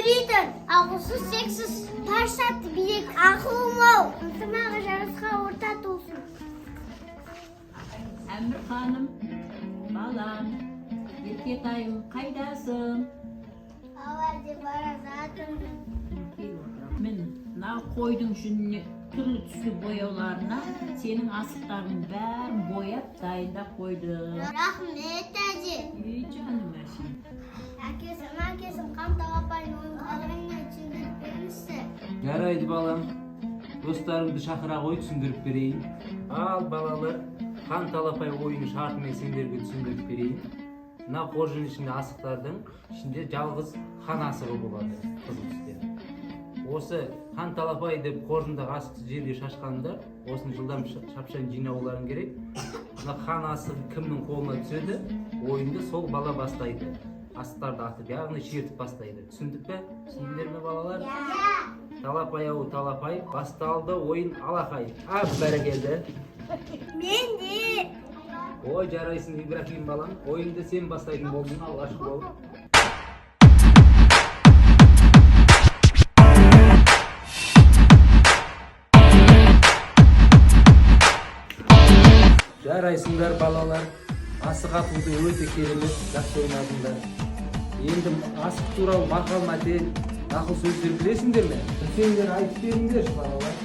Öyleyden akılsız seksiz taşlattı bilek akılım ol. Sınavı жарысқа ortak olsun. Әмір ханым, балам, еркетайым, қайдасың? Havacı bana zaten. Мен мына қойдың жүніне түрлі түсті бояуларына сенің асықтарың бәрін бояп дайындап қойдым. Rahmet acı. Ей жаным әшейін. Әкесім Қамтал апайдың ойын қалғанына түсіндіріп беріңізші. Жарайды балам, достарымды шақыра қой түсіндіріп берейін. Ал балалар, Қамтал апай ойын шартымен сендерге түсіндіріп берейін. Мына қоржын ішінде асықтардың ішінде жалғыз хан асығы болады, қызыл түсте. Осы Қамтал апай деп қоржындағы асықты жерге шашқанда, осыны жылдам шапшаң жинауларың керек. Мына хан асығы кімнің қолына түседі, ойынды сол бала бастайды. Асықтарды атып, яғни шертіп бастайды. Түсіндік пе? Түсіндіңдер ме балалар? Талапай ау талапай, басталды ойын алақай. Бәрекелді. Мен де. Ой, жарайсың Ибрахим балам. Ойынды сен бастайтын болдың, алғашқы болып. Жарайсыңдар балалар. Асық атуды өте керемет, жақсы ойнадыңдар. Енді асық туралы мақал мәтел, ақыл сөздер білесіңдер ме? Білсеңдер айтып беріңдерші балалар.